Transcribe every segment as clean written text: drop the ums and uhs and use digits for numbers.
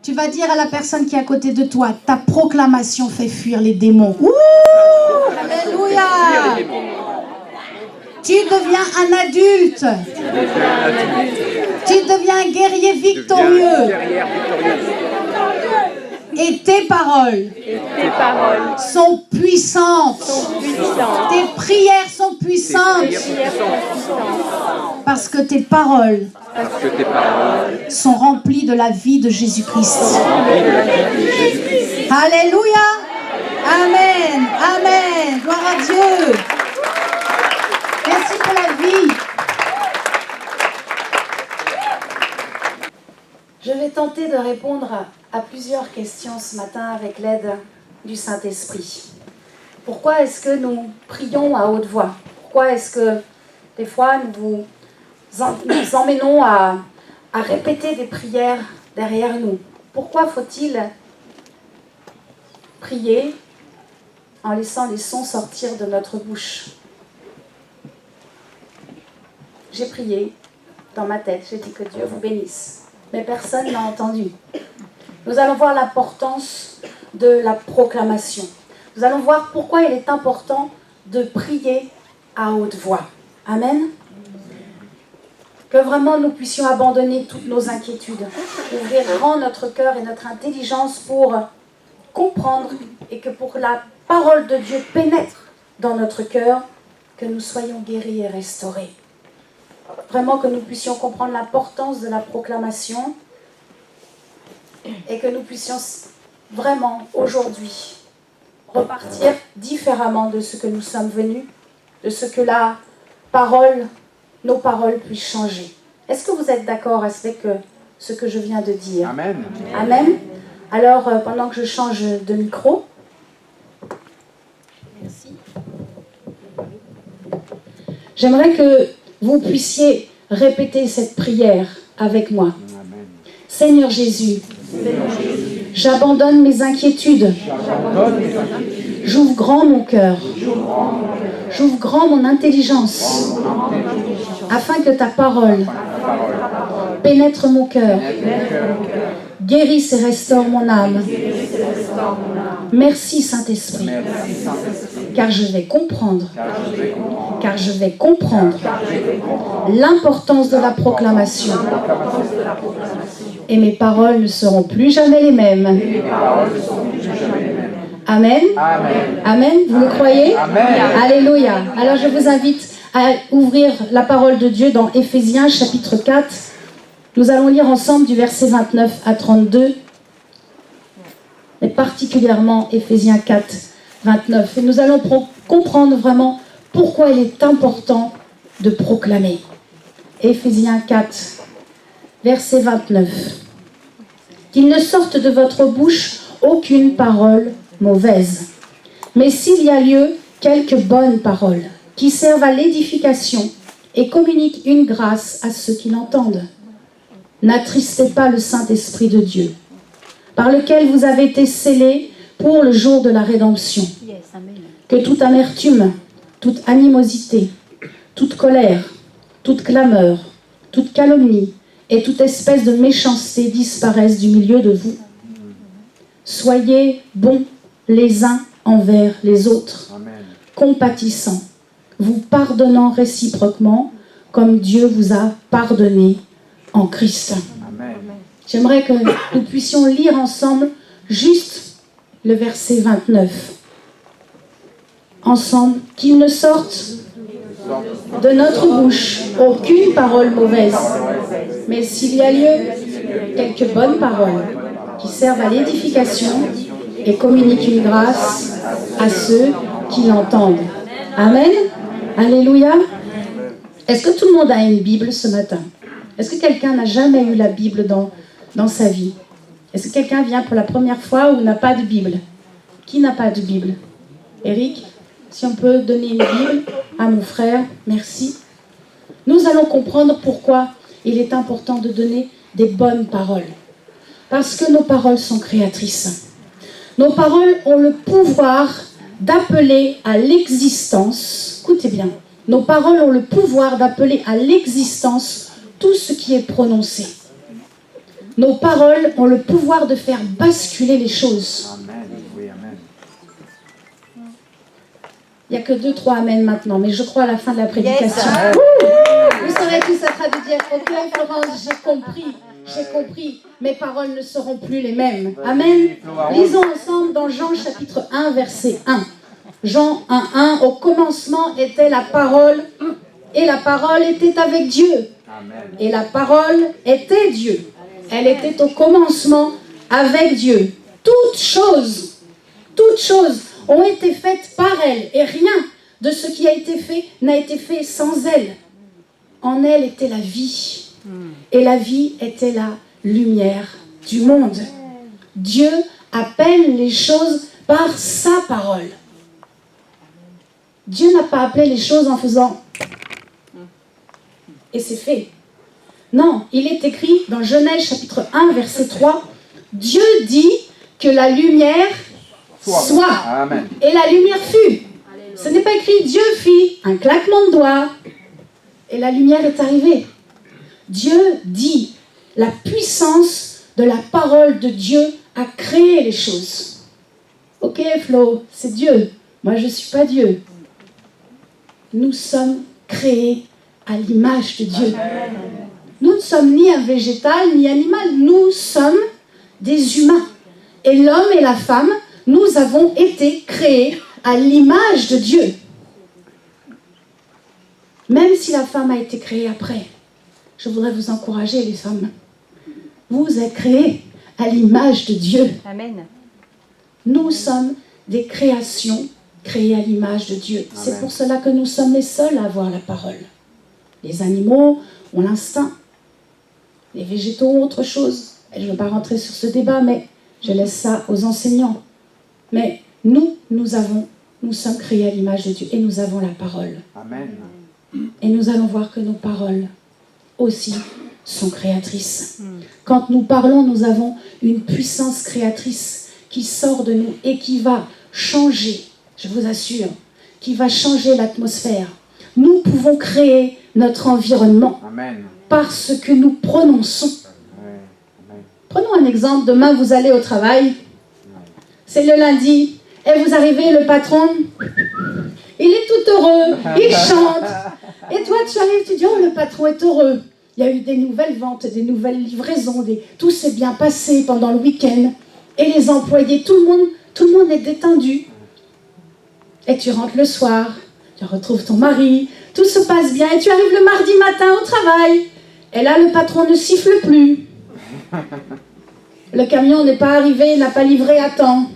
Tu vas dire à la personne qui est à côté de toi, ta proclamation fait fuir les démons. Ouh, alléluia. Tu deviens un adulte. Tu deviens un guerrier victorieux. Et tes paroles sont puissantes. Tes prières sont puissantes. Parce que tes paroles sont remplies de la vie de Jésus-Christ. Alléluia. Amen. Amen. Gloire à Dieu. Merci pour la vie. Je vais tenter de répondre à plusieurs questions ce matin avec l'aide du Saint-Esprit. Pourquoi est-ce que nous prions à haute voix? Pourquoi est-ce que des fois nous nous emmenons à répéter des prières derrière nous? Pourquoi faut-il prier en laissant les sons sortir de notre bouche? J'ai prié dans ma tête, j'ai dit que Dieu vous bénisse. Mais personne n'a entendu. Nous allons voir l'importance de la proclamation. Nous allons voir pourquoi il est important de prier à haute voix. Amen. Que vraiment nous puissions abandonner toutes nos inquiétudes, ouvrir grand notre cœur et notre intelligence pour comprendre et que pour la parole de Dieu pénètre dans notre cœur, que nous soyons guéris et restaurés. Vraiment que nous puissions comprendre l'importance de la proclamation et que nous puissions vraiment aujourd'hui repartir différemment de ce que nous sommes venus, de ce que la parole, nos paroles puissent changer. Est-ce que vous êtes d'accord avec ce que je viens de dire? Amen. Amen. Alors, pendant que je change de micro, merci. J'aimerais que vous puissiez répéter cette prière avec moi. Amen. Seigneur Jésus, j'abandonne mes inquiétudes. J'ouvre grand mon cœur. J'ouvre grand mon intelligence. Afin que ta parole pénètre mon cœur. Guérisse et restaure mon âme. Merci Saint-Esprit. Car je vais comprendre. Car je vais comprendre l'importance de la proclamation. Et mes paroles ne seront plus jamais les mêmes. Amen. Amen. Vous le croyez? Amen. Alléluia. Alors je vous invite à ouvrir la parole de Dieu dans Éphésiens chapitre 4. Nous allons lire ensemble du verset 29 à 32. Et particulièrement Éphésiens 4, 29. Et nous allons comprendre vraiment pourquoi il est important de proclamer. Éphésiens 4, verset 29. Qu'il ne sorte de votre bouche aucune parole mauvaise, mais s'il y a lieu, quelques bonnes paroles, qui servent à l'édification et communiquent une grâce à ceux qui l'entendent. N'attristez pas le Saint-Esprit de Dieu, par lequel vous avez été scellés pour le jour de la rédemption. Que toute amertume, toute animosité, toute colère, toute clameur, toute calomnie et toute espèce de méchanceté disparaissent du milieu de vous. Soyez bons les uns envers les autres, compatissants, vous pardonnant réciproquement comme Dieu vous a pardonné en Christ. Amen. J'aimerais que nous puissions lire ensemble juste le verset 29. Ensemble, qu'il ne sorte de notre bouche aucune parole mauvaise, mais s'il y a lieu, quelques bonnes paroles qui servent à l'édification et communiquent une grâce à ceux qui l'entendent. Amen. Alléluia. Est-ce que tout le monde a une Bible ce matin? Est-ce que quelqu'un n'a jamais eu la Bible dans sa vie? Est-ce que quelqu'un vient pour la première fois ou n'a pas de Bible? Qui n'a pas de Bible? Eric, si on peut donner une Bible à mon frère, merci. Nous allons comprendre pourquoi il est important de donner des bonnes paroles. Parce que nos paroles sont créatrices. Nos paroles ont le pouvoir d'appeler à l'existence, écoutez bien, nos paroles ont le pouvoir d'appeler à l'existence tout ce qui est prononcé. Nos paroles ont le pouvoir de faire basculer les choses. Amen. Oui, amen. Il n'y a que 2-3 amen maintenant, mais je crois à la fin de la prédication. Yes. Vous saurez tous être à dire, ok Florence, j'ai compris, mes paroles ne seront plus les mêmes. Amen. Lisons ensemble dans Jean chapitre 1, verset 1. Jean 1, au commencement était la parole, et la parole était avec Dieu. Amen. Et la parole était Dieu. Elle était au commencement avec Dieu. Toutes choses ont été faites par elle, et rien de ce qui a été fait n'a été fait sans elle. En elle était la vie, et la vie était la lumière du monde. Dieu appelle les choses par sa parole. Dieu n'a pas appelé les choses en faisant et c'est fait. Non, il est écrit dans Genèse chapitre 1, verset 3, Dieu dit que la lumière soit. Amen. Et la lumière fut. Ce n'est pas écrit Dieu fit un claquement de doigts et la lumière est arrivée. Dieu dit, la puissance de la parole de Dieu a créé les choses. Ok Flo, c'est Dieu. Moi je ne suis pas Dieu. Nous sommes créés à l'image de Dieu. Nous ne sommes ni un végétal ni animal. Nous sommes des humains. Et l'homme et la femme, nous avons été créés à l'image de Dieu. Même si la femme a été créée après, je voudrais vous encourager, les femmes. Vous êtes créés à l'image de Dieu. Amen. Nous sommes des créations créées à l'image de Dieu. C'est pour cela que nous sommes les seuls à avoir la parole. Les animaux ont l'instinct. Les végétaux ont autre chose. Et je ne veux pas rentrer sur ce débat, mais je laisse ça aux enseignants. Mais nous sommes créés à l'image de Dieu et nous avons la parole. Amen. Et nous allons voir que nos paroles aussi sont créatrices. Quand nous parlons, nous avons une puissance créatrice qui sort de nous et qui va changer, je vous assure, qui va changer l'atmosphère. Nous pouvons créer notre environnement Amen. parce que nous prononçons. Amen. Prenons un exemple, demain vous allez au travail, c'est le lundi, et vous arrivez, le patron, il est tout heureux, il chante, et toi tu arrives, tu dis, oh le patron est heureux, il y a eu des nouvelles ventes, des nouvelles livraisons, tout s'est bien passé pendant le week-end, et les employés, tout le monde est détendu, et tu rentres le soir, tu retrouves ton mari, tout se passe bien, et tu arrives le mardi matin au travail, et là le patron ne siffle plus. Le camion n'est pas arrivé, n'a pas livré à temps.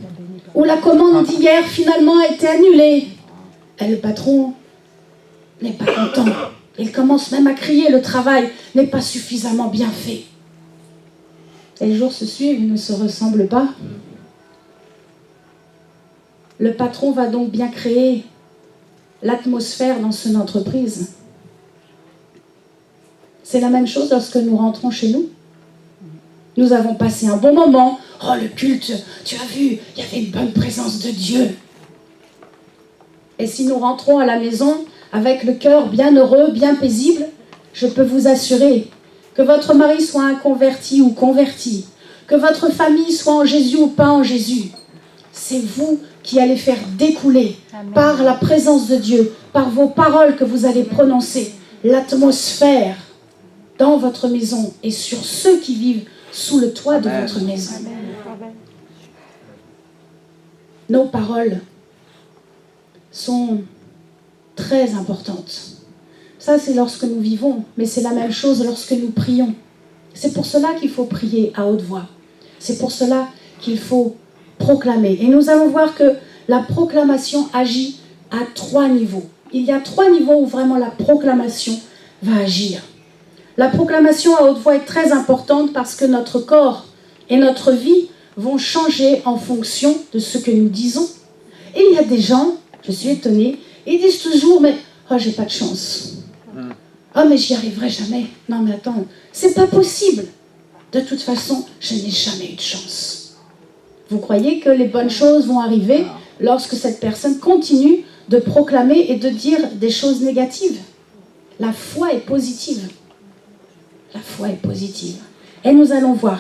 Ou la commande d'hier finalement a été annulée. Et le patron n'est pas content. Il commence même à crier, le travail n'est pas suffisamment bien fait. Et les jours se suivent, ils ne se ressemblent pas. Le patron va donc bien créer l'atmosphère dans son entreprise. C'est la même chose lorsque nous rentrons chez nous. Nous avons passé un bon moment. Oh, le culte, tu as vu, il y avait une bonne présence de Dieu. Et si nous rentrons à la maison avec le cœur bien heureux, bien paisible, je peux vous assurer que votre mari soit un converti ou converti, que votre famille soit en Jésus ou pas en Jésus, c'est vous qui allez faire découler par la présence de Dieu, par vos paroles que vous allez prononcer, l'atmosphère dans votre maison et sur ceux qui vivent sous le toit de votre maison. Nos paroles sont très importantes. Ça, c'est lorsque nous vivons, mais c'est la même chose lorsque nous prions. C'est pour cela qu'il faut prier à haute voix. C'est pour cela qu'il faut proclamer. Et nous allons voir que la proclamation agit à 3 niveaux. Il y a 3 niveaux où vraiment la proclamation va agir. La proclamation à haute voix est très importante parce que notre corps et notre vie vont changer en fonction de ce que nous disons. Et il y a des gens, je suis étonnée, ils disent toujours, mais oh, j'ai pas de chance. Oh, mais j'y arriverai jamais. Non, mais attends, c'est pas possible. De toute façon, je n'ai jamais eu de chance. Vous croyez que les bonnes choses vont arriver lorsque cette personne continue de proclamer et de dire des choses négatives? La foi est positive. La foi est positive. Et nous allons voir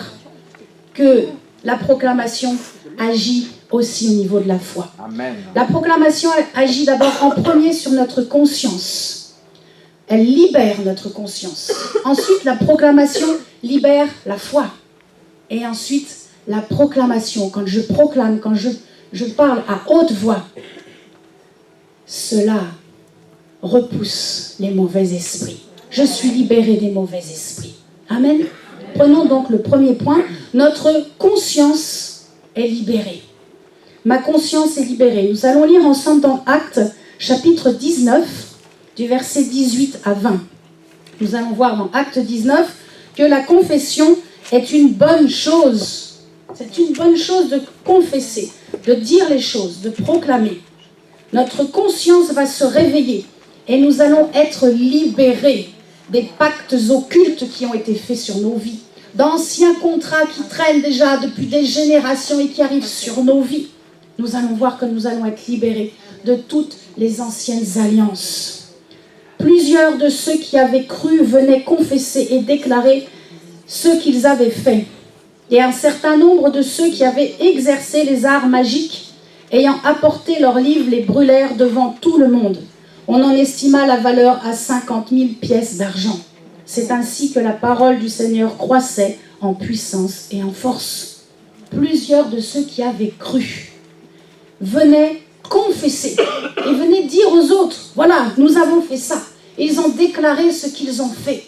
que la proclamation agit aussi au niveau de la foi. Amen. La proclamation agit d'abord en premier sur notre conscience. Elle libère notre conscience. Ensuite, la proclamation libère la foi. Et ensuite, la proclamation, quand je proclame, quand je parle à haute voix, cela repousse les mauvais esprits. Je suis libéré des mauvais esprits. Amen. Prenons donc le premier point. Notre conscience est libérée. Ma conscience est libérée. Nous allons lire ensemble dans Actes, chapitre 19, du verset 18 à 20. Nous allons voir dans Actes 19 que la confession est une bonne chose. C'est une bonne chose de confesser, de dire les choses, de proclamer. Notre conscience va se réveiller et nous allons être libérés des pactes occultes qui ont été faits sur nos vies, d'anciens contrats qui traînent déjà depuis des générations et qui arrivent sur nos vies. Nous allons voir que nous allons être libérés de toutes les anciennes alliances. Plusieurs de ceux qui avaient cru venaient confesser et déclarer ce qu'ils avaient fait. Et un certain nombre de ceux qui avaient exercé les arts magiques, ayant apporté leurs livres, les brûlèrent devant tout le monde. On en estima la valeur à 50 000 pièces d'argent. C'est ainsi que la parole du Seigneur croissait en puissance et en force. Plusieurs de ceux qui avaient cru venaient confesser et venaient dire aux autres, voilà, nous avons fait ça. Ils ont déclaré ce qu'ils ont fait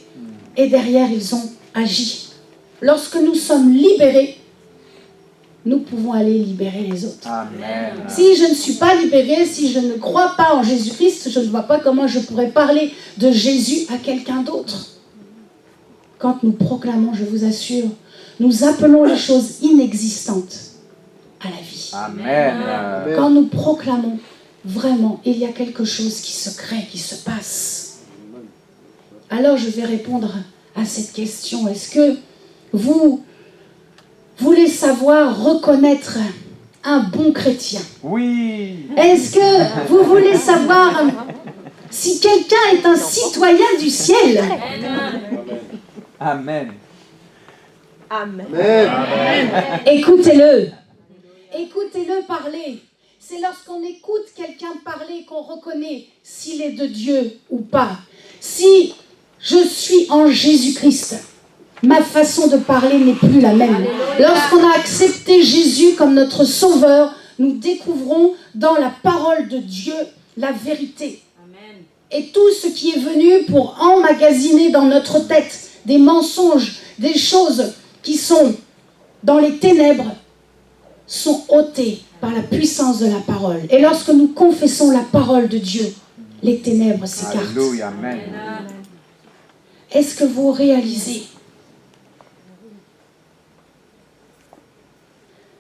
et derrière ils ont agi. Lorsque nous sommes libérés, nous pouvons aller libérer les autres. Amen. Si je ne suis pas libérée, si je ne crois pas en Jésus-Christ, je ne vois pas comment je pourrais parler de Jésus à quelqu'un d'autre. Quand nous proclamons, je vous assure, nous appelons les choses inexistantes à la vie. Amen. Quand nous proclamons, vraiment, il y a quelque chose qui se crée, qui se passe. Alors je vais répondre à cette question. Est-ce que vous voulez savoir reconnaître un bon chrétien? Oui. Est-ce que vous voulez savoir si quelqu'un est un citoyen du ciel? Amen. Amen. Écoutez-le. Écoutez-le parler. C'est lorsqu'on écoute quelqu'un parler qu'on reconnaît s'il est de Dieu ou pas. Si je suis en Jésus-Christ, ma façon de parler n'est plus la même. Lorsqu'on a accepté Jésus comme notre sauveur, nous découvrons dans la parole de Dieu la vérité. Et tout ce qui est venu pour emmagasiner dans notre tête des mensonges, des choses qui sont dans les ténèbres, sont ôtés par la puissance de la parole. Et lorsque nous confessons la parole de Dieu, les ténèbres s'écartent. Alléluia. Amen. Est-ce que vous réalisez?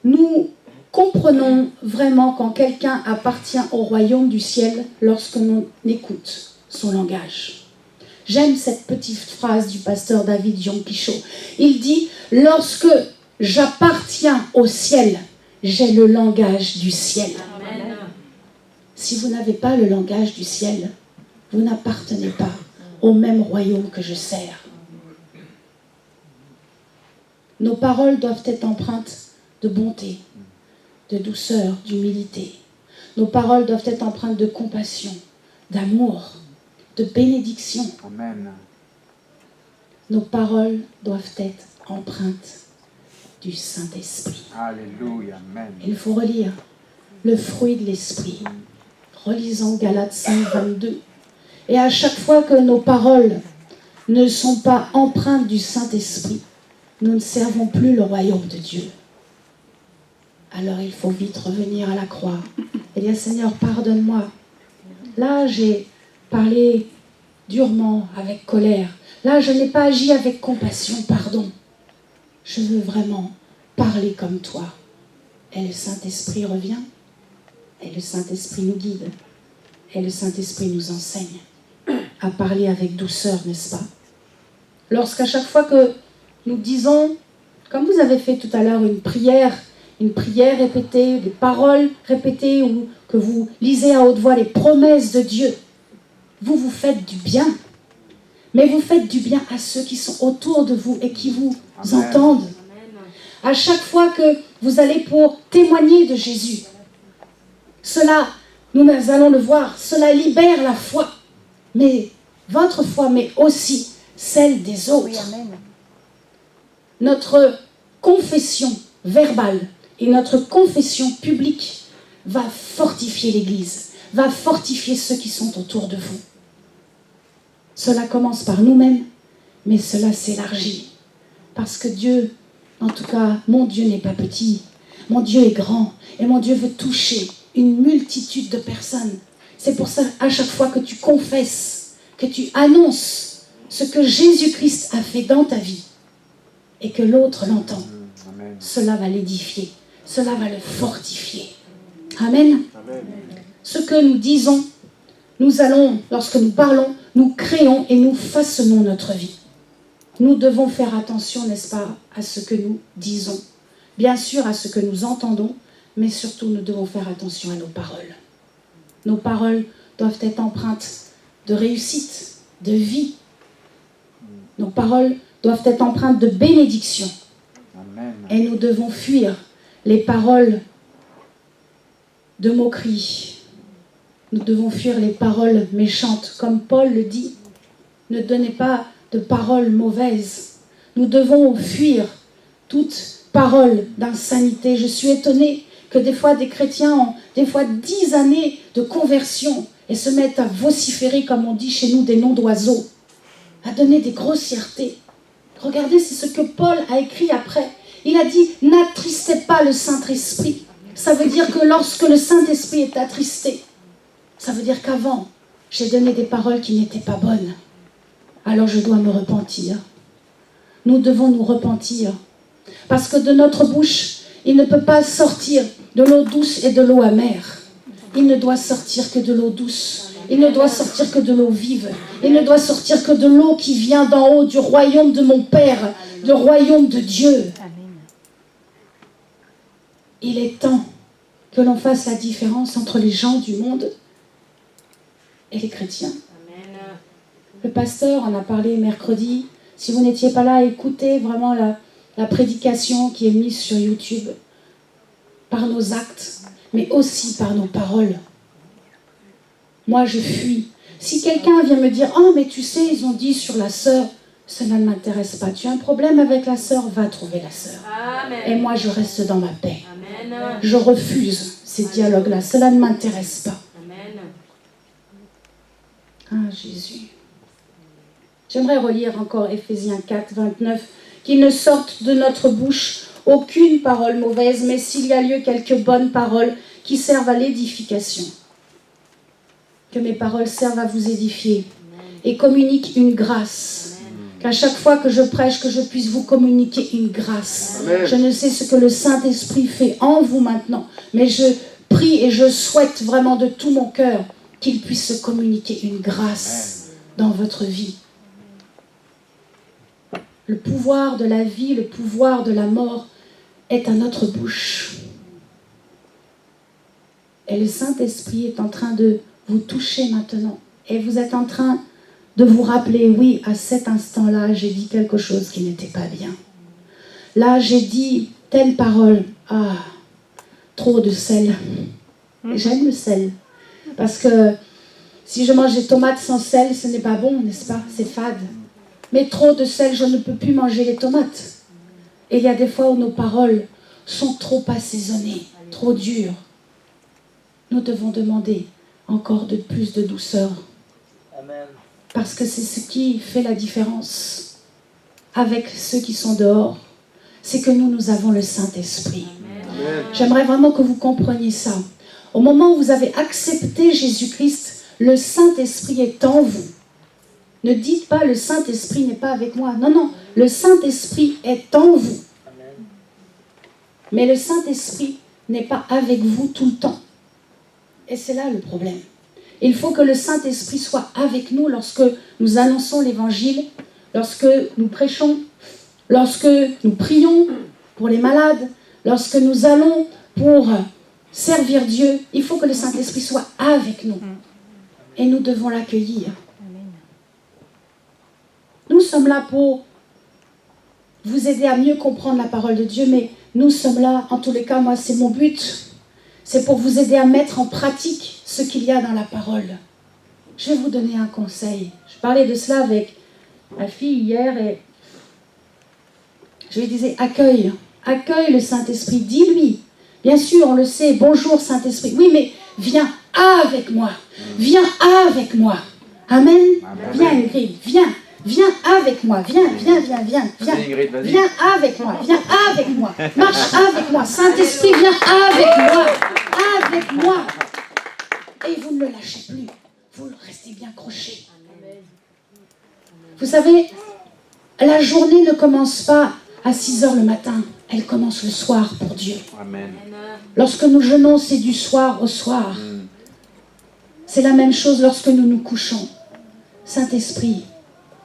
Nous comprenons vraiment quand quelqu'un appartient au royaume du ciel lorsque l'on écoute son langage. J'aime cette petite phrase du pasteur David Yonkicho. Il dit « Lorsque j'appartiens au ciel, j'ai le langage du ciel. » Si vous n'avez pas le langage du ciel, vous n'appartenez pas au même royaume que je sers. Nos paroles doivent être empreintes de bonté, de douceur, d'humilité. Nos paroles doivent être empreintes de compassion, d'amour, de bénédiction. Amen. Nos paroles doivent être empreintes du Saint-Esprit. Alléluia. Amen. Il faut relire le fruit de l'Esprit. Relisons Galates 5, 22. Et à chaque fois que nos paroles ne sont pas empreintes du Saint-Esprit, nous ne servons plus le royaume de Dieu. Alors il faut vite revenir à la croix et dire « Seigneur, pardonne-moi. Là, j'ai parlé durement, avec colère. Là, je n'ai pas agi avec compassion, pardon. Je veux vraiment parler comme toi. » Et le Saint-Esprit revient. Et le Saint-Esprit nous guide. Et le Saint-Esprit nous enseigne à parler avec douceur, n'est-ce pas? Lorsqu'à chaque fois que nous disons, comme vous avez fait tout à l'heure, une prière répétée, des paroles répétées, ou que vous lisez à haute voix les promesses de Dieu, vous vous faites du bien. mais vous faites du bien à ceux qui sont autour de vous et qui vous Amen. entendent. À chaque fois que vous allez pour témoigner de Jésus, cela, nous allons le voir, cela libère la foi, mais votre foi, mais aussi celle des autres. Oui, amen. Notre confession verbale et notre confession publique va fortifier l'Église, va fortifier ceux qui sont autour de vous. Cela commence par nous-mêmes, mais cela s'élargit. Parce que Dieu, en tout cas, mon Dieu n'est pas petit. Mon Dieu est grand et mon Dieu veut toucher une multitude de personnes. C'est pour ça, à chaque fois que tu confesses, que tu annonces ce que Jésus-Christ a fait dans ta vie et que l'autre l'entend, Amen. cela va l'édifier, cela va le fortifier. Amen. Amen. Ce que nous disons, nous allons, lorsque nous parlons, nous créons et nous façonnons notre vie. Nous devons faire attention, n'est-ce pas, à ce que nous disons. Bien sûr, à ce que nous entendons, mais surtout, nous devons faire attention à nos paroles. Nos paroles doivent être empreintes de réussite, de vie. Nos paroles doivent être empreintes de bénédiction. Amen. Et nous devons fuir les paroles de moquerie. Nous devons fuir les paroles méchantes. Comme Paul le dit, ne donnez pas de paroles mauvaises. Nous devons fuir toute parole d'insanité. Je suis étonnée que des fois des chrétiens ont des fois 10 années de conversion et se mettent à vociférer, comme on dit chez nous, des noms d'oiseaux, à donner des grossièretés. Regardez, c'est ce que Paul a écrit après. Il a dit, n'attristez pas le Saint-Esprit. Ça veut dire que lorsque le Saint-Esprit est attristé, ça veut dire qu'avant, j'ai donné des paroles qui n'étaient pas bonnes. Alors je dois me repentir. Nous devons nous repentir. Parce que de notre bouche, il ne peut pas sortir de l'eau douce et de l'eau amère. Il ne doit sortir que de l'eau douce. Il ne doit sortir que de l'eau vive. Il ne doit sortir que de l'eau qui vient d'en haut, du royaume de mon Père, du royaume de Dieu. Il est temps que l'on fasse la différence entre les gens du monde et les chrétiens. Le pasteur en a parlé mercredi. Si vous n'étiez pas là, écoutez vraiment la prédication qui est mise sur YouTube par nos actes, mais aussi par nos paroles. Moi, je fuis. Si quelqu'un vient me dire « Oh, mais tu sais, ils ont dit sur la sœur », cela ne m'intéresse pas. Tu as un problème avec la sœur, va trouver la sœur. Amen. Et moi, je reste dans ma paix. Amen. Je refuse ces dialogues-là. Cela ne m'intéresse pas. Amen. Ah, Jésus. J'aimerais relire encore Éphésiens 4, 29. « Qu'il ne sorte de notre bouche aucune parole mauvaise, mais s'il y a lieu quelques bonnes paroles qui servent à l'édification. Que mes paroles servent à vous édifier et communiquent une grâce. Qu'à chaque fois que je prêche, que je puisse vous communiquer une grâce. Amen. Je ne sais ce que le Saint-Esprit fait en vous maintenant, mais je prie et je souhaite vraiment de tout mon cœur qu'il puisse se communiquer une grâce dans votre vie. Le pouvoir de la vie, le pouvoir de la mort est à notre bouche. Et le Saint-Esprit est en train de vous toucher maintenant. Et vous êtes en train de vous rappeler, oui, à cet instant-là, j'ai dit quelque chose qui n'était pas bien. Là, j'ai dit telle parole. Ah, trop de sel. Et j'aime le sel. Parce que si je mange des tomates sans sel, ce n'est pas bon, n'est-ce pas? C'est fade. Mais trop de sel, je ne peux plus manger les tomates. Et il y a des fois où nos paroles sont trop assaisonnées, trop dures. Nous devons demander encore de plus de douceur. Amen. Parce que c'est ce qui fait la différence avec ceux qui sont dehors. C'est que nous avons le Saint-Esprit. Amen. J'aimerais vraiment que vous compreniez ça. Au moment où vous avez accepté Jésus-Christ, le Saint-Esprit est en vous. Ne dites pas « le Saint-Esprit n'est pas avec moi ». Non, non, le Saint-Esprit est en vous. Mais le Saint-Esprit n'est pas avec vous tout le temps. Et c'est là le problème. Il faut que le Saint-Esprit soit avec nous lorsque nous annonçons l'Évangile, lorsque nous prêchons, lorsque nous prions pour les malades, lorsque nous allons pour servir Dieu. Il faut que le Saint-Esprit soit avec nous. Et nous devons l'accueillir. Nous sommes là pour vous aider à mieux comprendre la parole de Dieu, mais nous sommes là, en tous les cas, moi c'est mon but, c'est pour vous aider à mettre en pratique ce qu'il y a dans la parole. Je vais vous donner un conseil. Je parlais de cela avec ma fille hier et je lui disais, accueille le Saint-Esprit, dis-lui. Bien sûr, on le sait, bonjour Saint-Esprit. Oui, mais viens avec moi. Viens avec moi. Amen. Viens Ingrid, viens avec moi. Viens. Ingrid, vas-y. Viens avec moi. Marche avec moi. Saint-Esprit, viens avec moi. Et vous ne le lâchez plus. Vous restez bien crochet. Vous savez, la journée ne commence pas à 6h le matin. Elle commence le soir pour Dieu. Amen. Lorsque nous jeûnons, c'est du soir au soir. C'est la même chose lorsque nous nous couchons. Saint-Esprit,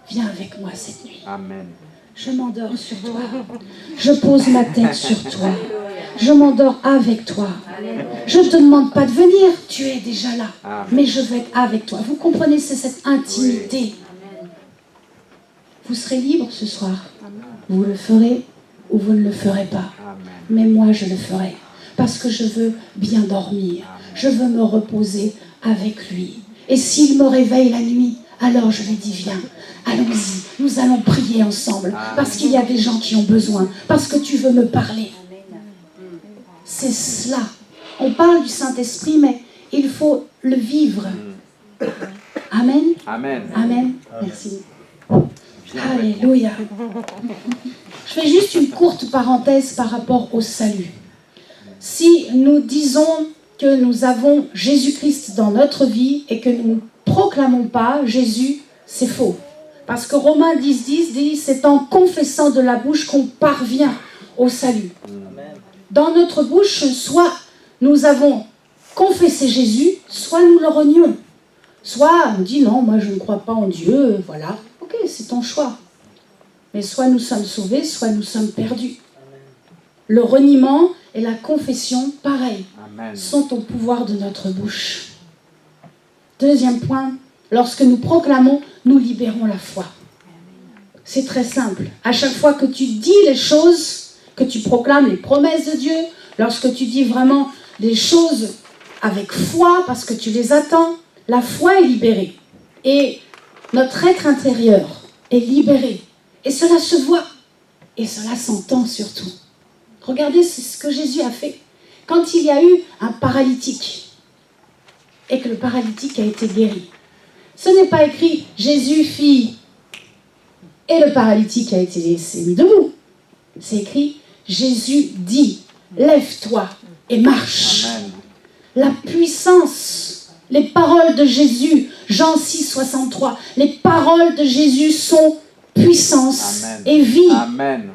viens avec moi cette nuit. Amen. Je m'endors sur toi. Je pose ma tête sur toi. Je m'endors avec toi. Je ne te demande pas de venir, tu es déjà là. Amen. Mais je veux être avec toi. Vous comprenez, c'est cette intimité. Vous serez libre ce soir. Vous le ferez ou vous ne le ferez pas. Amen. Mais moi, je le ferai. Parce que je veux bien dormir. Je veux me reposer avec lui. Et s'il me réveille la nuit, alors je lui dis, viens, allons-y, nous allons prier ensemble. Parce qu'il y a des gens qui ont besoin. Parce que tu veux me parler. C'est cela. On parle du Saint-Esprit, mais il faut le vivre. Amen. Amen. Amen. Merci. Viens avec moi. Alléluia. Je fais juste une courte parenthèse par rapport au salut. Si nous disons que nous avons Jésus-Christ dans notre vie et que nous ne proclamons pas Jésus, c'est faux. Parce que Romains 10:10 dit, c'est en confessant de la bouche qu'on parvient au salut. Dans notre bouche, soit nous avons confessé Jésus, soit nous le renions. Soit on dit non, moi je ne crois pas en Dieu, voilà. Ok, c'est ton choix. Mais soit nous sommes sauvés, soit nous sommes perdus. Le reniement et la confession, pareil, Amen. sont au pouvoir de notre bouche. Deuxième point, lorsque nous proclamons, nous libérons la foi. C'est très simple. À chaque fois que tu dis les choses, que tu proclames les promesses de Dieu, lorsque tu dis vraiment les choses avec foi, parce que tu les attends, la foi est libérée. Et notre être intérieur est libéré. Et cela se voit. Et cela s'entend surtout. Regardez ce que Jésus a fait. Quand il y a eu un paralytique, et que le paralytique a été guéri, ce n'est pas écrit « Jésus fit » et le paralytique a été mis debout. C'est écrit « Jésus dit, lève-toi et marche ». Amen. La puissance, les paroles de Jésus, Jean 6,63, les paroles de Jésus sont puissance Amen. et vie. Amen.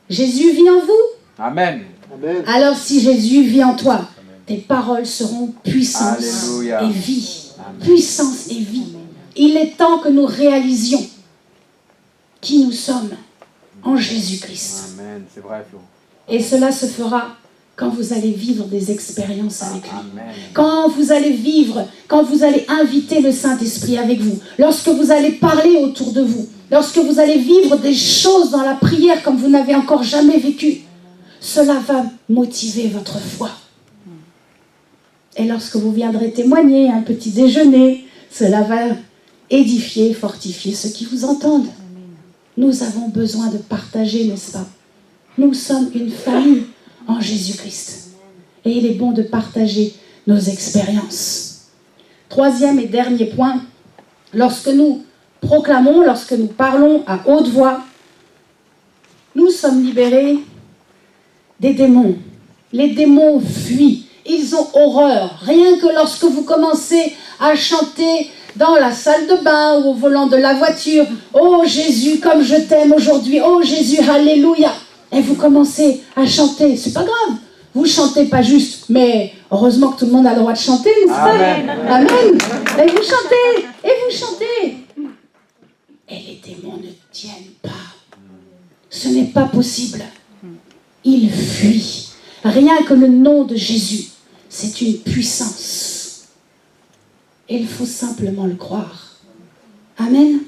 Jésus vit en vous. Amen. Amen. Alors si Jésus vit en toi, tes paroles seront puissance Alléluia. et vie. Amen. Puissance et vie. Il est temps que nous réalisions qui nous sommes en Jésus-Christ. Amen. C'est vrai, Flo. Et cela se fera quand vous allez vivre des expériences avec lui. Amen. Quand vous allez vivre, quand vous allez inviter le Saint-Esprit avec vous, lorsque vous allez parler autour de vous, lorsque vous allez vivre des choses dans la prière comme vous n'avez encore jamais vécu, cela va motiver votre foi. Et lorsque vous viendrez témoigner, un petit déjeuner, cela va édifier, fortifier ceux qui vous entendent. Nous avons besoin de partager, n'est-ce pas? Nous sommes une famille en Jésus-Christ. Et il est bon de partager nos expériences. Troisième et dernier point, lorsque nous proclamons, lorsque nous parlons à haute voix, nous sommes libérés des démons. Les démons fuient, ils ont horreur. Rien que lorsque vous commencez à chanter dans la salle de bain ou au volant de la voiture, « Oh Jésus, comme je t'aime aujourd'hui, oh Jésus, alléluia !» Et vous commencez à chanter, c'est pas grave. Vous chantez pas juste, mais heureusement que tout le monde a le droit de chanter, n'est-ce pas? Amen. Amen. Et vous chantez, et vous chantez. Et les démons ne tiennent pas. Ce n'est pas possible. Ils fuient. Rien que le nom de Jésus, c'est une puissance. Et il faut simplement le croire. Amen.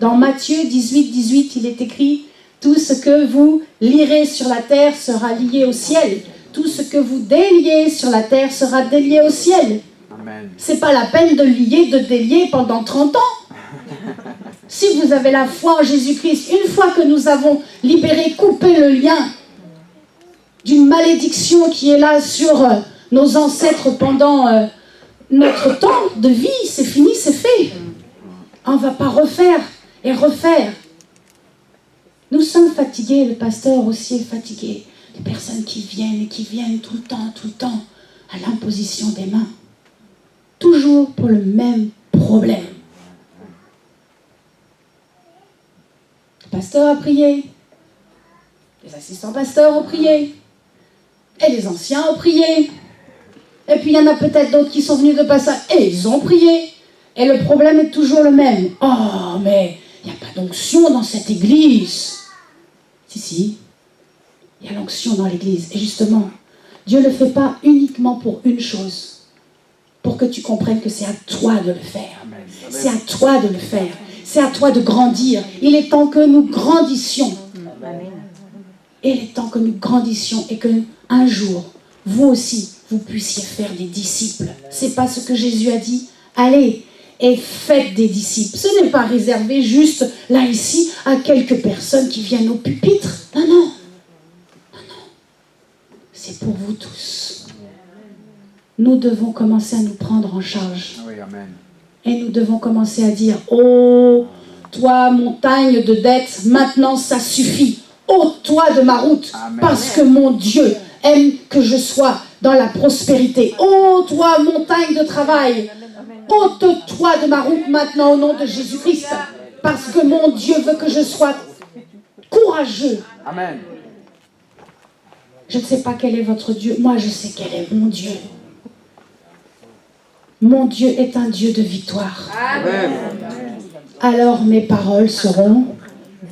Dans Matthieu 18, 18, il est écrit « Tout ce que vous lirez sur la terre sera lié au ciel. Tout ce que vous déliez sur la terre sera délié au ciel. » C'est pas la peine de lier, de délier pendant 30 ans. Si vous avez la foi en Jésus-Christ, une fois que nous avons libéré, coupé le lien d'une malédiction qui est là sur nos ancêtres pendant notre temps de vie, c'est fini, c'est fait. On ne va pas refaire et refaire. Nous sommes fatigués, le pasteur aussi est fatigué. Les personnes qui viennent tout le temps, à l'imposition des mains. Toujours pour le même problème. Le pasteur a prié. Les assistants pasteurs ont prié. Et les anciens ont prié. Et puis il y en a peut-être d'autres qui sont venus de passage et ils ont prié. Et le problème est toujours le même. Oh, mais il n'y a pas d'onction dans cette église. Si, il y a l'onction dans l'église. Et justement, Dieu ne le fait pas uniquement pour une chose. Pour que tu comprennes que c'est à toi de le faire. C'est à toi de le faire. C'est à toi de grandir. Il est temps que nous grandissions. Il est temps que nous grandissions et que un jour, vous aussi, vous puissiez faire des disciples. C'est pas ce que Jésus a dit. Allez et faites des disciples. Ce n'est pas réservé juste là ici à quelques personnes qui viennent au pupitre. Non. C'est pour vous tous. Nous devons commencer à nous prendre en charge. Oui, amen. Et nous devons commencer à dire, oh, toi, montagne de dettes, maintenant ça suffit. Ôte-toi de ma route, amen. Parce que mon Dieu aime que je sois dans la prospérité. Oh, toi, montagne de travail, ôte-toi de ma route maintenant au nom de Jésus-Christ, parce que mon Dieu veut que je sois courageux. Amen. Je ne sais pas quel est votre Dieu, moi je sais quel est mon Dieu. Mon Dieu est un Dieu de victoire. Amen. Alors mes paroles seront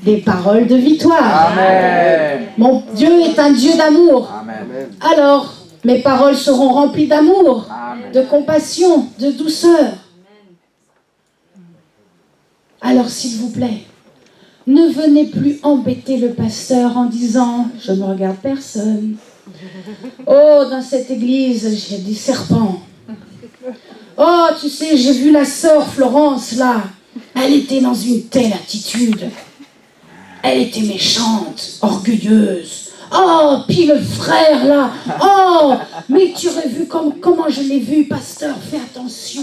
des paroles de victoire. Amen. Mon Dieu est un Dieu d'amour. Amen. Alors mes paroles seront remplies d'amour, de compassion, de douceur. Alors s'il vous plaît, ne venez plus embêter le pasteur en disant « Je ne regarde personne. Oh, dans cette église, j'ai des serpents. Oh, tu sais, j'ai vu la sœur Florence, là. Elle était dans une telle attitude. Elle était méchante, orgueilleuse. Oh, puis le frère, là. Oh, mais tu aurais vu comment je l'ai vu, pasteur. Fais attention. »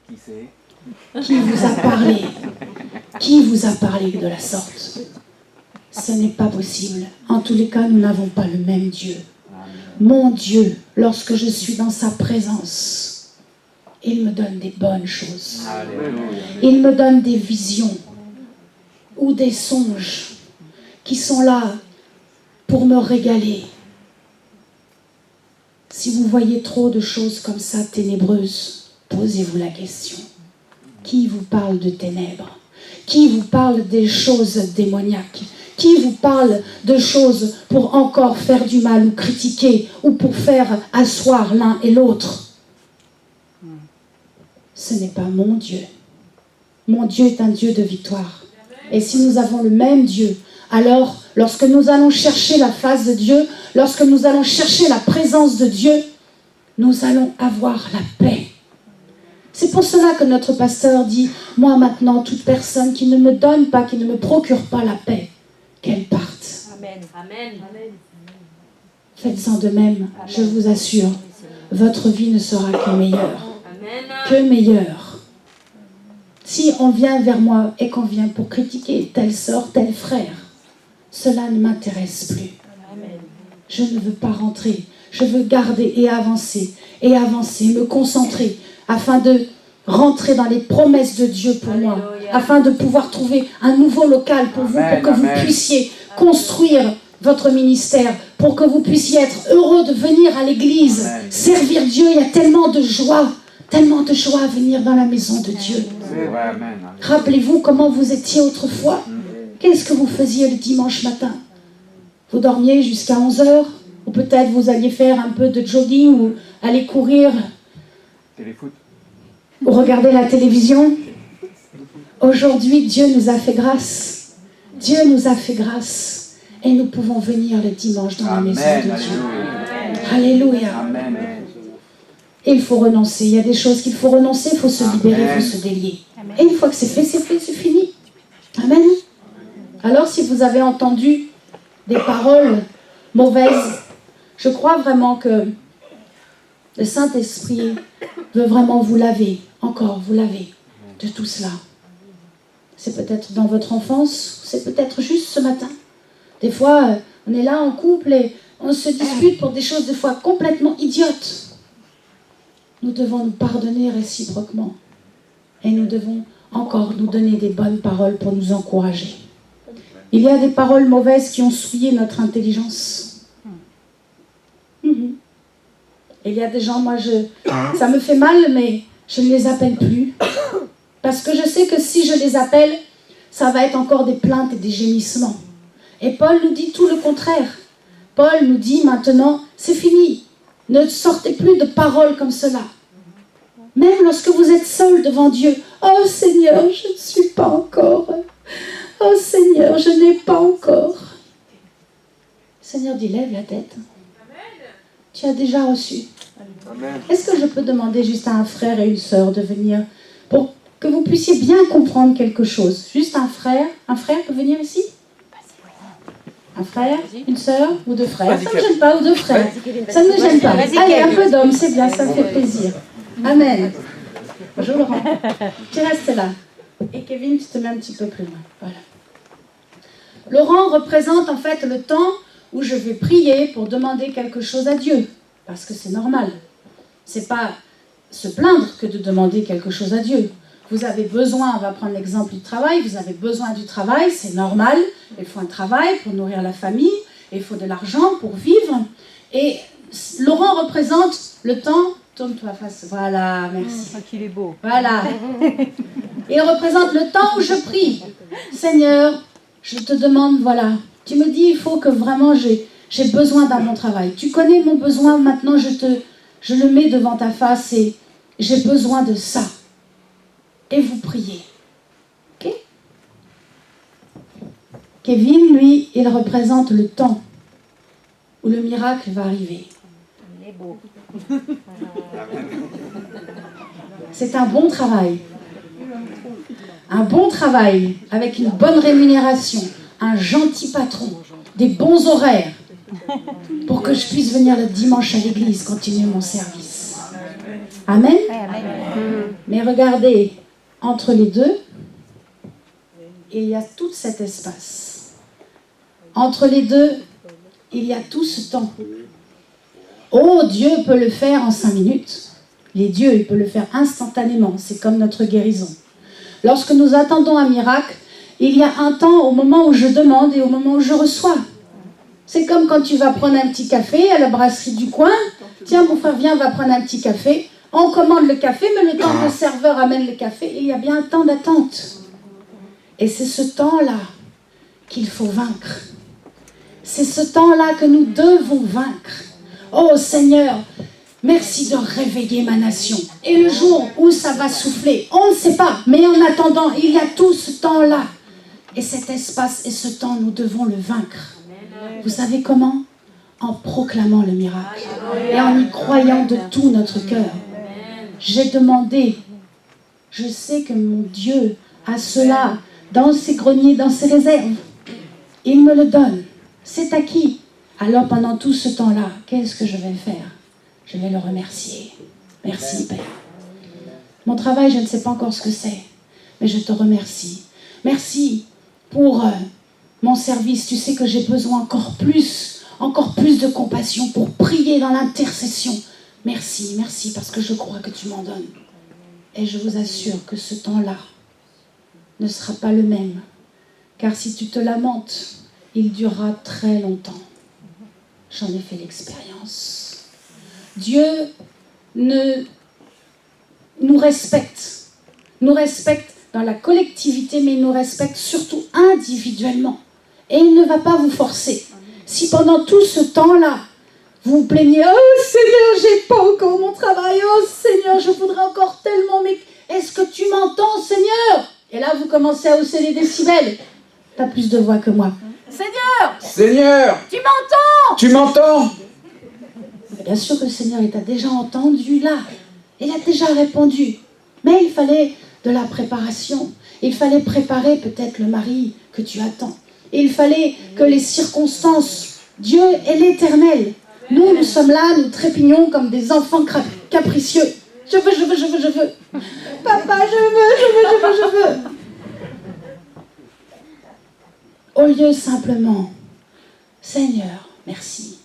Qui c'est? Qui vous a parlé? Qui vous a parlé de la sorte? Ce n'est pas possible. En tous les cas, nous n'avons pas le même Dieu. Mon Dieu, lorsque je suis dans sa présence, il me donne des bonnes choses. Il me donne des visions ou des songes qui sont là pour me régaler. Si vous voyez trop de choses comme ça ténébreuses, posez-vous la question. Qui vous parle de ténèbres? Qui vous parle des choses démoniaques? Qui vous parle de choses pour encore faire du mal ou critiquer ou pour faire asseoir l'un et l'autre? Ce n'est pas mon Dieu. Mon Dieu est un Dieu de victoire. Et si nous avons le même Dieu, alors lorsque nous allons chercher la face de Dieu, lorsque nous allons chercher la présence de Dieu, nous allons avoir la paix. C'est pour cela que notre pasteur dit, moi maintenant, toute personne qui ne me donne pas, qui ne me procure pas la paix, qu'elle parte. Amen. Amen. Faites-en de même, je vous assure, votre vie ne sera que meilleure. Amen. Que meilleure. Si on vient vers moi et qu'on vient pour critiquer telle sœur, tel frère, cela ne m'intéresse plus. Amen. Je ne veux pas rentrer. Je veux garder et avancer, me concentrer, afin de rentrer dans les promesses de Dieu pour moi, afin de pouvoir trouver un nouveau local pour vous, pour que vous puissiez construire votre ministère, pour que vous puissiez être heureux de venir à l'église, servir Dieu. Il y a tellement de joie à venir dans la maison de Dieu. Rappelez-vous comment vous étiez autrefois. Qu'est-ce que vous faisiez le dimanche matin? Vous dormiez jusqu'à 11h, ou peut-être vous alliez faire un peu de jogging, ou aller courir, Téléfoot. ou regarder la télévision. Aujourd'hui, Dieu nous a fait grâce. Dieu nous a fait grâce. Et nous pouvons venir le dimanche dans la maison de Dieu. Alléluia. Amen. Et il faut renoncer. Il y a des choses qu'il faut renoncer, il faut se libérer, il faut se délier. Et une fois que c'est fait, c'est fini. Amen. Alors si vous avez entendu des paroles mauvaises, je crois vraiment que le Saint-Esprit veut vraiment vous laver, encore vous laver de tout cela. C'est peut-être dans votre enfance, c'est peut-être juste ce matin. Des fois, on est là en couple et on se dispute pour des choses des fois complètement idiotes. Nous devons nous pardonner réciproquement. Et nous devons encore nous donner des bonnes paroles pour nous encourager. Il y a des paroles mauvaises qui ont souillé notre intelligence. Il y a des gens, ça me fait mal, mais je ne les appelle plus. Parce que je sais que si je les appelle, ça va être encore des plaintes et des gémissements. Et Paul nous dit tout le contraire. Paul nous dit maintenant, c'est fini. Ne sortez plus de paroles comme cela. Même lorsque vous êtes seul devant Dieu. Oh Seigneur, je ne suis pas encore. Oh Seigneur, je n'ai pas encore. Le Seigneur dit, lève la tête. Tu as déjà reçu. Amen. Est-ce que je peux demander juste à un frère et une sœur de venir pour que vous puissiez bien comprendre quelque chose? Juste un frère peut venir ici? Un frère, une sœur ou deux frères? Ça ne me gêne pas, ou deux frères. Ça ne me gêne pas. Allez, un peu d'hommes, c'est bien, ça me fait plaisir. Amen. Bonjour Laurent. Tu restes là. Et Kevin, tu te mets un petit peu plus loin. Voilà. Laurent représente en fait le temps où je vais prier pour demander quelque chose à Dieu. Parce que c'est normal. C'est pas se plaindre que de demander quelque chose à Dieu. Vous avez besoin, on va prendre l'exemple du travail, vous avez besoin du travail, c'est normal. Il faut un travail pour nourrir la famille, il faut de l'argent pour vivre. Et Laurent représente le temps, tourne-toi face, voilà, merci. Qu'il est beau. Voilà. Il représente le temps où je prie. Seigneur, je te demande, voilà, tu me dis, il faut que vraiment j'ai besoin d'un bon travail. Tu connais mon besoin, maintenant je le mets devant ta face et j'ai besoin de ça. Et vous priez. Ok? Kevin, lui, il représente le temps où le miracle va arriver. Il est beau. C'est un bon travail. Un bon travail avec une bonne rémunération, un gentil patron, des bons horaires pour que je puisse venir le dimanche à l'église continuer mon service. Amen. Mais regardez, entre les deux, il y a tout cet espace. Entre les deux, il y a tout ce temps. Oh, Dieu peut le faire en 5 minutes. Dieu, il peut le faire instantanément. C'est comme notre guérison. Lorsque nous attendons un miracle, il y a un temps au moment où je demande et au moment où je reçois. C'est comme quand tu vas prendre un petit café à la brasserie du coin. Tiens, mon frère, viens, on va prendre un petit café. On commande le café, mais le temps que le serveur amène le café, il y a bien un temps d'attente. Et c'est ce temps-là qu'il faut vaincre. C'est ce temps-là que nous devons vaincre. Oh Seigneur, merci de réveiller ma nation. Et le jour où ça va souffler, on ne sait pas. Mais en attendant, il y a tout ce temps-là. Et cet espace et ce temps, nous devons le vaincre. Vous savez comment? En proclamant le miracle. Et en y croyant de tout notre cœur. J'ai demandé. Je sais que mon Dieu a cela dans ses greniers, dans ses réserves. Il me le donne. C'est acquis. Alors pendant tout ce temps-là, qu'est-ce que je vais faire? Je vais le remercier. Merci Père. Mon travail, je ne sais pas encore ce que c'est, mais je te remercie. Merci pour mon service. Tu sais que j'ai besoin encore plus de compassion pour prier dans l'intercession. Merci, merci, parce que je crois que tu m'en donnes. Et je vous assure que ce temps-là ne sera pas le même. Car si tu te lamentes, il durera très longtemps. J'en ai fait l'expérience. Dieu nous respecte. Nous respecte dans la collectivité, mais il nous respecte surtout individuellement. Et il ne va pas vous forcer. Si pendant tout ce temps-là, vous vous plaignez, « Oh Seigneur, j'ai pas encore mon travail. Oh Seigneur, je voudrais encore tellement. Mais est-ce que tu m'entends, Seigneur? Et là, vous commencez à hausser les décibels. T'as plus de voix que moi. Seigneur, Seigneur, tu m'entends? tu m'entends? Bien sûr que le Seigneur, il t'a déjà entendu là. Il a déjà répondu. Mais il fallait de la préparation. Il fallait préparer peut-être le mari que tu attends. Et il fallait que les circonstances, Dieu est l'Éternel. Nous sommes là, nous trépignons comme des enfants capricieux. Je veux, je veux, je veux, je veux. Papa, je veux, je veux, je veux, je veux. Au lieu simplement, Seigneur, merci.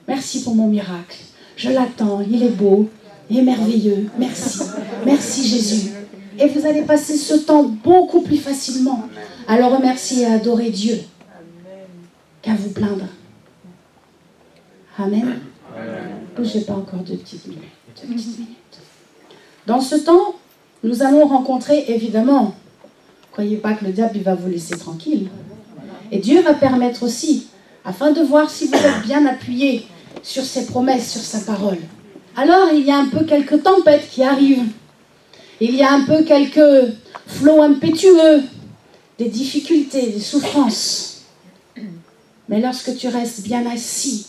Merci pour mon miracle. Je l'attends, il est beau, il est merveilleux. Merci. Merci Jésus. Et vous allez passer ce temps beaucoup plus facilement à le remercier et à adorer Dieu qu'à vous plaindre. Amen. Bougez pas encore 2 petites minutes. 2 petites minutes. Dans ce temps, nous allons rencontrer, évidemment, croyez pas que le diable il va vous laisser tranquille. Et Dieu va permettre aussi, afin de voir si vous êtes bien appuyé sur ses promesses, sur sa parole. Alors, il y a un peu quelques tempêtes qui arrivent. Il y a un peu quelques flots impétueux, des difficultés, des souffrances. Mais lorsque tu restes bien assis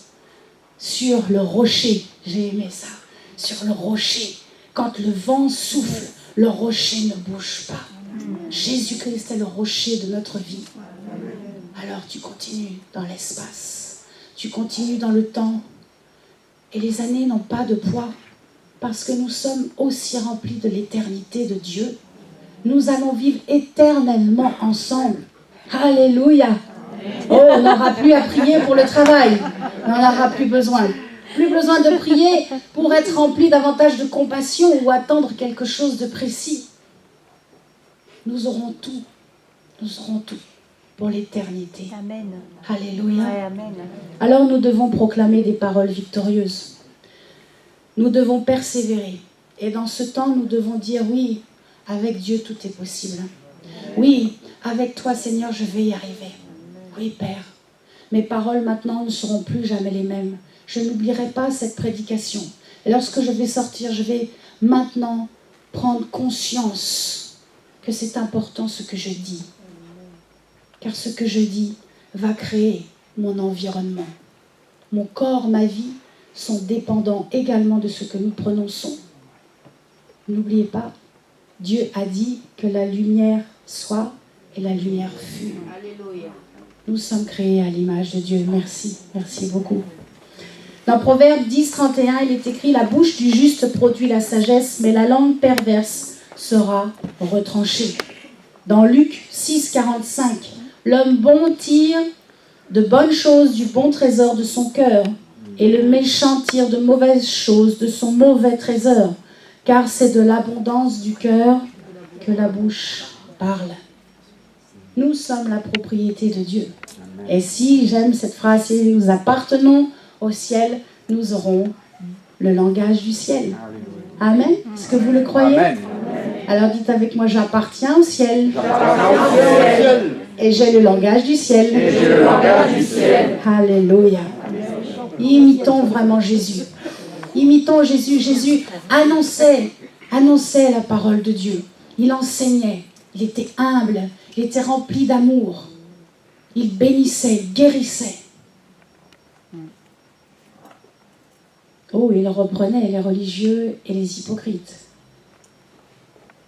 sur le rocher, j'ai aimé ça, sur le rocher, quand le vent souffle, le rocher ne bouge pas. Jésus-Christ est le rocher de notre vie. Alors tu continues dans l'espace, tu continues dans le temps. Et les années n'ont pas de poids, parce que nous sommes aussi remplis de l'éternité de Dieu. Nous allons vivre éternellement ensemble. Alléluia. Oh, on n'aura plus à prier pour le travail. On n'en aura plus besoin. Plus besoin de prier pour être rempli davantage de compassion ou attendre quelque chose de précis. Nous aurons tout. Nous aurons tout pour l'éternité. Amen. Alléluia. Ouais, amen. Alors nous devons proclamer des paroles victorieuses. Nous devons persévérer. Et dans ce temps, nous devons dire oui, avec Dieu tout est possible. Oui, avec toi Seigneur, je vais y arriver. Oui Père, mes paroles maintenant ne seront plus jamais les mêmes. Je n'oublierai pas cette prédication. Et lorsque je vais sortir, je vais maintenant prendre conscience que c'est important ce que je dis. Car ce que je dis va créer mon environnement. Mon corps, ma vie sont dépendants également de ce que nous prononçons. N'oubliez pas, Dieu a dit que la lumière soit et la lumière fut. Alléluia. Nous sommes créés à l'image de Dieu. Merci, merci beaucoup. Dans Proverbe 10, 31, il est écrit « La bouche du juste produit la sagesse, mais la langue perverse sera retranchée. » Dans Luc 6, 45, « L'homme bon tire de bonnes choses du bon trésor de son cœur, et le méchant tire de mauvaises choses de son mauvais trésor, car c'est de l'abondance du cœur que la bouche parle. » Nous sommes la propriété de Dieu. Et si, j'aime cette phrase, si nous appartenons au ciel, nous aurons le langage du ciel. Amen. Est-ce que vous le croyez? Amen. Alors dites avec moi, j'appartiens au ciel. J'appartiens au ciel. Et j'ai le langage du ciel. Et j'ai le langage du ciel. Alléluia. Imitons vraiment Jésus. Imitons Jésus. Jésus annonçait la parole de Dieu. Il enseignait. Il était humble. Il était rempli d'amour. Il bénissait, il guérissait. Oh, il reprenait les religieux et les hypocrites.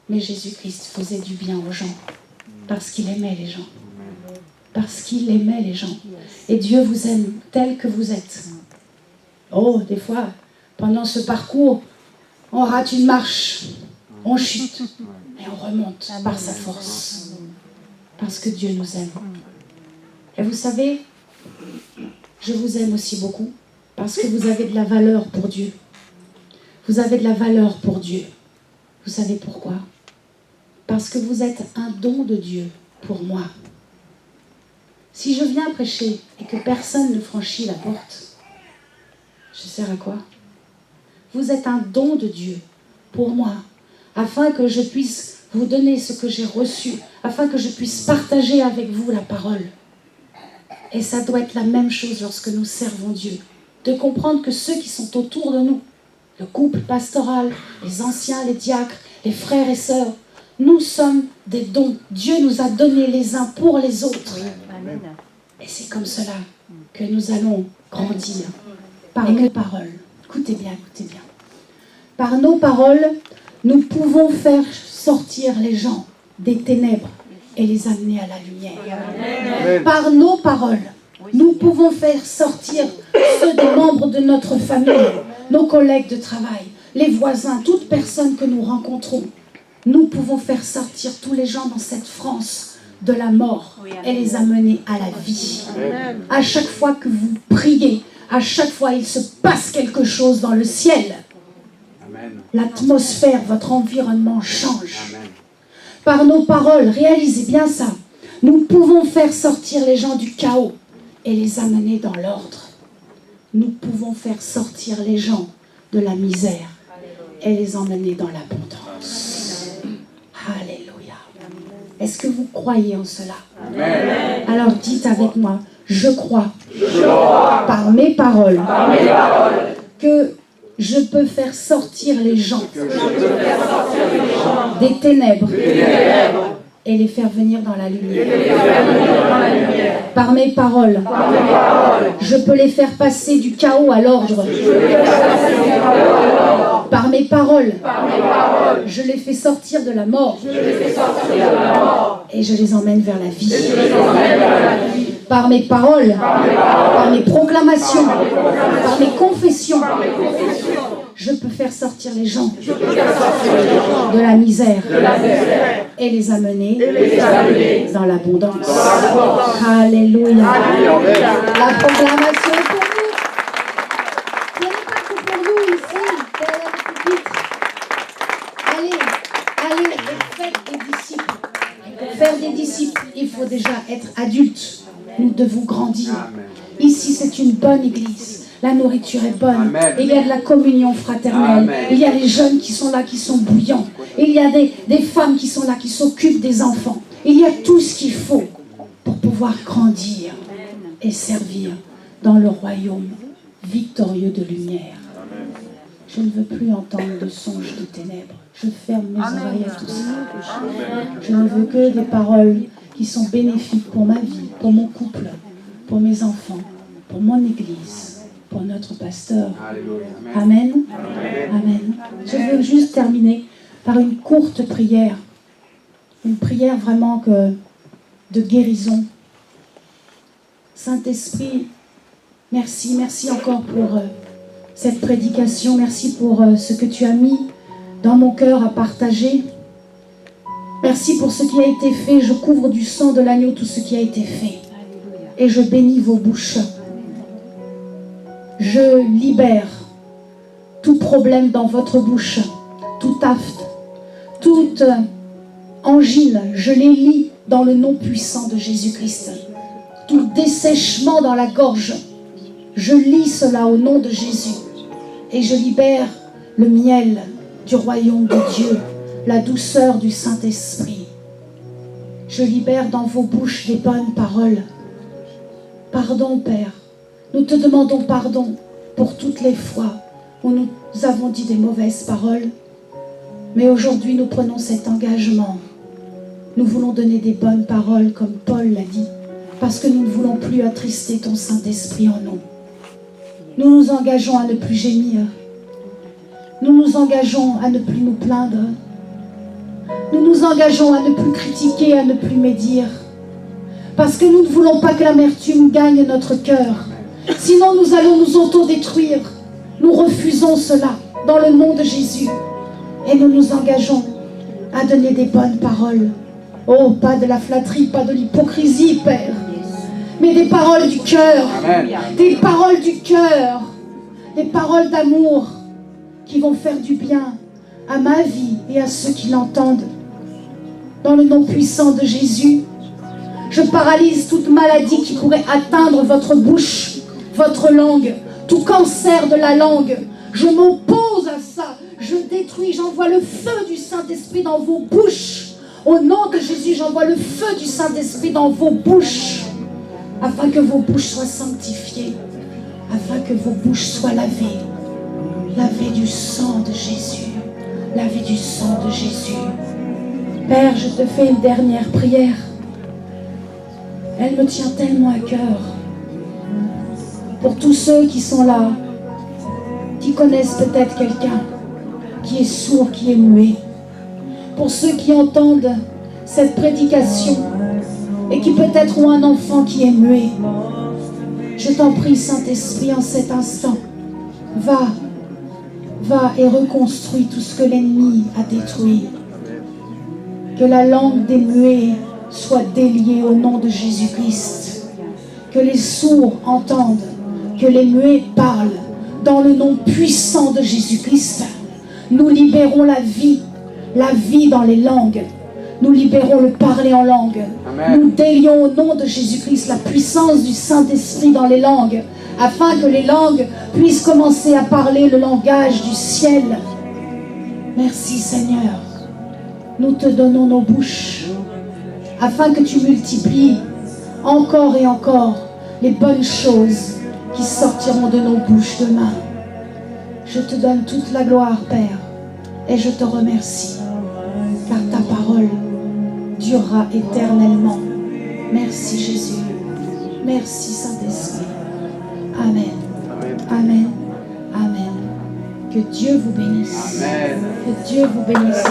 Mais Jésus-Christ faisait du bien aux gens parce qu'il aimait les gens. Parce qu'il aimait les gens. Et Dieu vous aime tel que vous êtes. Oh, des fois, pendant ce parcours, on rate une marche, on chute, mais on remonte par sa force. Parce que Dieu nous aime. Et vous savez, je vous aime aussi beaucoup parce que vous avez de la valeur pour Dieu. Vous avez de la valeur pour Dieu. Vous savez pourquoi? Parce que vous êtes un don de Dieu pour moi. Si je viens prêcher et que personne ne franchit la porte, je sers à quoi? Vous êtes un don de Dieu pour moi, afin que je puisse vous donner ce que j'ai reçu, afin que je puisse partager avec vous la parole. Et ça doit être la même chose lorsque nous servons Dieu. De comprendre que ceux qui sont autour de nous, le couple pastoral, les anciens, les diacres, les frères et sœurs, Nous sommes des dons. Dieu nous a donné les uns pour les autres. Amen. Et c'est comme cela que nous allons grandir. Par nos paroles. Écoutez bien, écoutez bien. Par nos paroles, nous pouvons faire sortir les gens des ténèbres et les amener à la lumière. Amen. Par nos paroles, nous pouvons faire sortir ceux des membres de notre famille, nos collègues de travail, les voisins, toute personne que nous rencontrons. Nous pouvons faire sortir tous les gens dans cette France de la mort et les amener à la vie. Amen. À chaque fois que vous priez, à chaque fois il se passe quelque chose dans le ciel. Amen. L'atmosphère, votre environnement change. Amen. Par nos paroles, réalisez bien ça. Nous pouvons faire sortir les gens du chaos et les amener dans l'ordre. Nous pouvons faire sortir les gens de la misère et les emmener dans l'abondance. Alléluia. Est-ce que vous croyez en cela? Amen. Alors dites avec moi, je crois, par mes paroles, que je peux faire sortir les gens des ténèbres et les faire venir dans la lumière. Par mes paroles, je peux les faire passer du chaos à l'ordre. Par mes paroles, je les fais sortir de la mort et je les emmène vers la vie. Par mes paroles, par mes proclamations, par mes confessions, je peux faire sortir les gens de la misère et les amener dans l'abondance. Alléluia. La proclamation est pour nous. Ce n'est pas que pour nous ici, derrière le pupitre. Allez et faites des disciples. Pour faire des disciples, il faut déjà être adulte. Nous devons grandir. Ici, c'est une bonne église. La nourriture est bonne. Amen. Il y a de la communion fraternelle. Amen. Il y a les jeunes qui sont là, qui sont bouillants. Il y a des femmes qui sont là, qui s'occupent des enfants. Il y a tout ce qu'il faut pour pouvoir grandir et servir dans le royaume victorieux de lumière. Je ne veux plus entendre de songes de ténèbres. Je ferme mes oreilles à tout ça. Je ne veux que des paroles qui sont bénéfiques pour ma vie, pour mon couple, pour mes enfants, pour mon église, pour notre pasteur. Alléluia. Amen. Amen. Je veux juste terminer par une courte prière. Une prière vraiment de guérison. Saint-Esprit, merci. Merci encore pour cette prédication. Merci pour ce que tu as mis dans mon cœur à partager. Merci pour ce qui a été fait. Je couvre du sang de l'agneau tout ce qui a été fait. Et je bénis vos bouches. Je libère tout problème dans votre bouche, tout aphte, toute angine. Je les lis dans le nom puissant de Jésus-Christ. Tout dessèchement dans la gorge, je lis cela au nom de Jésus. Et je libère le miel du royaume de Dieu, la douceur du Saint-Esprit. Je libère dans vos bouches des bonnes paroles. Pardon, Père. Nous te demandons pardon pour toutes les fois où nous avons dit des mauvaises paroles. Mais aujourd'hui, nous prenons cet engagement. Nous voulons donner des bonnes paroles, comme Paul l'a dit, parce que nous ne voulons plus attrister ton Saint-Esprit en nous. Nous nous engageons à ne plus gémir. Nous nous engageons à ne plus nous plaindre. Nous nous engageons à ne plus critiquer, à ne plus médire. Parce que nous ne voulons pas que l'amertume gagne notre cœur. Sinon, nous allons nous autodétruire. Nous refusons cela dans le nom de Jésus. Et nous nous engageons à donner des bonnes paroles. Oh, pas de la flatterie, pas de l'hypocrisie, Père. Mais des paroles du cœur. Amen. Des paroles du cœur. Des paroles d'amour qui vont faire du bien à ma vie et à ceux qui l'entendent. Dans le nom puissant de Jésus, je paralyse toute maladie qui pourrait atteindre votre bouche, votre langue, tout cancer de la langue. Je m'oppose à ça. Je détruis, j'envoie le feu du Saint-Esprit dans vos bouches. Au nom de Jésus, j'envoie le feu du Saint-Esprit dans vos bouches, afin que vos bouches soient sanctifiées, afin que vos bouches soient lavées. Lavées du sang de Jésus. Lavées du sang de Jésus. Père, je te fais une dernière prière. Elle me tient tellement à cœur. Pour tous ceux qui sont là, qui connaissent peut-être quelqu'un qui est sourd, qui est muet. Pour ceux qui entendent cette prédication et qui peut-être ont un enfant qui est muet. Je t'en prie, Saint-Esprit, en cet instant, va et reconstruis tout ce que l'ennemi a détruit. Que la langue des muets soit déliée au nom de Jésus-Christ. Que les sourds entendent, que les muets parlent. Dans le nom puissant de Jésus-Christ, nous libérons la vie dans les langues. Nous libérons le parler en langue. Amen. Nous délions au nom de Jésus-Christ la puissance du Saint-Esprit dans les langues, afin que les langues puissent commencer à parler le langage du ciel. Merci Seigneur. Nous te donnons nos bouches, afin que tu multiplies encore et encore les bonnes choses qui sortiront de nos bouches demain. Je te donne toute la gloire, Père, et je te remercie, car ta parole durera éternellement. Merci Jésus. Merci Saint-Esprit. Amen. Amen. Amen. Amen. Que Dieu vous bénisse. Amen. Que Dieu vous bénisse.